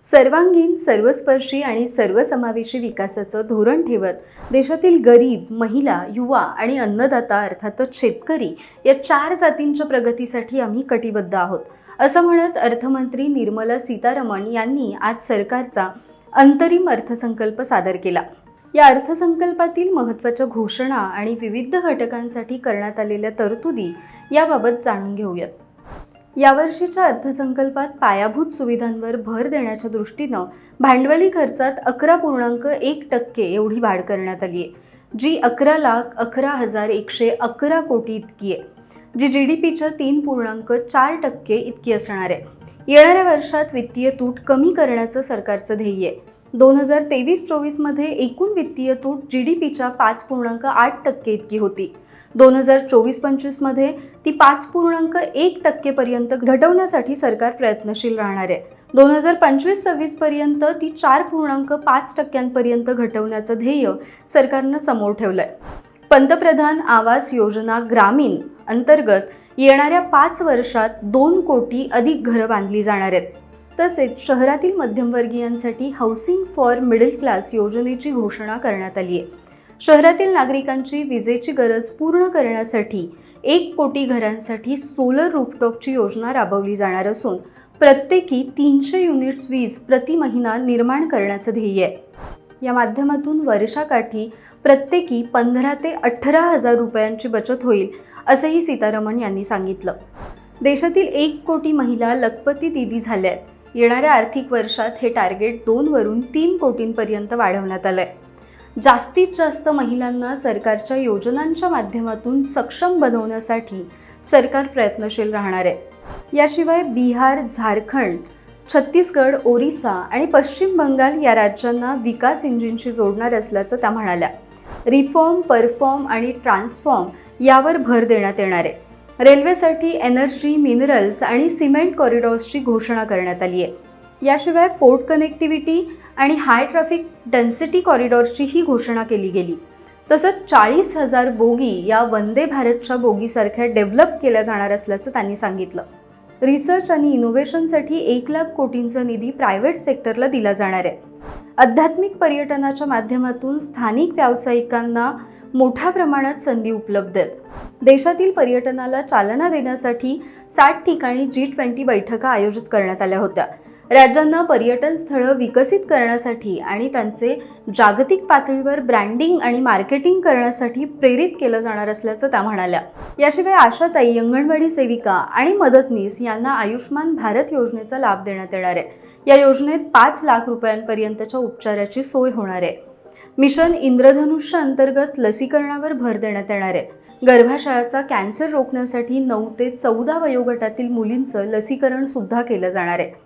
सर्वांगीण, सर्वस्पर्शी आणि सर्वसमावेशी विकासाचं धोरण ठेवत देशातील गरीब, महिला, युवा आणि अन्नदाता अर्थातच शेतकरी या 4 जातींच्या प्रगतीसाठी आम्ही कटिबद्ध आहोत, असं म्हणत अर्थमंत्री निर्मला सीतारमण यांनी आज सरकारचा अंतरिम अर्थसंकल्प सादर केला। या अर्थसंकल्पातील महत्त्वाच्या घोषणा आणि विविध घटकांसाठी करण्यात आलेल्या तरतुदी याबाबत जाणून घेऊयात। यावर्षीच्या अर्थसंकल्पात पायाभूत सुविधांवर भर देण्याच्या दृष्टीनं भांडवली खर्चात 11.1% एवढी वाढ करण्यात आली आहे, जी 11,11,111 कोटी इतकी आहे, जी GDPच्या 3.4% इतकी असणार आहे। येणाऱ्या वर्षात वित्तीय तूट कमी करण्याचं सरकारचं ध्येय आहे। 2023-24 मध्ये एकूण वित्तीय तूट GDPच्या 5.8% इतकी होती। 2024-25 मध्ये ती 5.1% पर्यंत घटवण्यासाठी सरकार प्रयत्नशील राहणार आहे। 2025-26 पर्यंत ती 4.5% पर्यंत घटवण्याचं ध्येय सरकारनं समोर ठेवलंय। पंतप्रधान आवास योजना ग्रामीण अंतर्गत येणाऱ्या 5 वर्षात 2 कोटी अधिक घरं बांधली जाणार आहेत। तसेच शहरातील मध्यमवर्गीयांसाठी हाऊसिंग फॉर मिडल क्लास योजनेची घोषणा करण्यात आली आहे। शहरातील नागरिकांची विजेची गरज पूर्ण करण्यासाठी 1 कोटी घरांसाठी सोलर रूफटॉपची योजना राबवली जाणार असून प्रत्येकी 300 युनिट्स वीज प्रति महिना निर्माण करण्याचं ध्येय आहे। या माध्यमातून वर्षाकाठी प्रत्येकी 15 ते 18,000 रुपयांची बचत होईल, असंही सीतारमण यांनी सांगितलं। देशातील 1 कोटी महिला लखपती दीदी झाल्या आहेत। येणाऱ्या आर्थिक वर्षात हे टार्गेट 2 वरून 3 कोटींपर्यंत वाढवण्यात आलंय। जास्तीत जास्त महिलांना सरकारच्या योजनांच्या माध्यमातून सक्षम बनवण्यासाठी सरकार प्रयत्नशील राहणार आहे। याशिवाय बिहार, झारखंड, छत्तीसगड, ओरिसा आणि पश्चिम बंगाल या राज्यांना विकास इंजिनशी जोडणार असल्याचं त्या म्हणाल्या। रिफॉर्म, परफॉर्म आणि ट्रान्सफॉर्म यावर भर देण्यात येणार आहे। रेल्वेसाठी एनर्जी, मिनरल्स आणि सिमेंट कॉरिडॉर्सची घोषणा करण्यात आली आहे। याशिवाय पोर्ट कनेक्टिव्हिटी आणि हाय ट्रॅफिक डेन्सिटी कॉरिडॉरची ही घोषणा केली गेली। तसंच 40,000 बोगी या वंदे भारतच्या बोगीसारख्या डेव्हलप केल्या जाणार असल्याचं त्यांनी सांगितलं। रिसर्च आणि इनोव्हेशनसाठी 1 लाख कोटींचा निधी प्रायव्हेट सेक्टरला दिला जाणार आहे। आध्यात्मिक पर्यटनाच्या माध्यमातून स्थानिक व्यावसायिकांना मोठ्या प्रमाणात संधी उपलब्ध आहेत। देशातील पर्यटनाला चालना देण्यासाठी 60 ठिकाणी G20 बैठका आयोजित करण्यात आल्या होत्या। राज्यांना पर्यटन स्थळं विकसित करण्यासाठी आणि त्यांचे जागतिक पातळीवर ब्रँडिंग आणि मार्केटिंग करण्यासाठी प्रेरित केलं जाणार असल्याचं त्या म्हणाल्या। याशिवाय आशाताई, अंगणवाडी सेविका आणि मदतनीस यांना आयुष्मान भारत योजनेचा लाभ देण्यात येणार आहे। या योजनेत 5 लाख रुपयांपर्यंतच्या उपचाराची सोय होणार आहे। मिशन इंद्रधनुष्य अंतर्गत लसीकरणावर भर देण्यात येणार आहे। गर्भाशयाचा कॅन्सर रोखण्यासाठी 9 ते 14 वयोगटातील मुलींचं लसीकरण सुद्धा केलं जाणार आहे।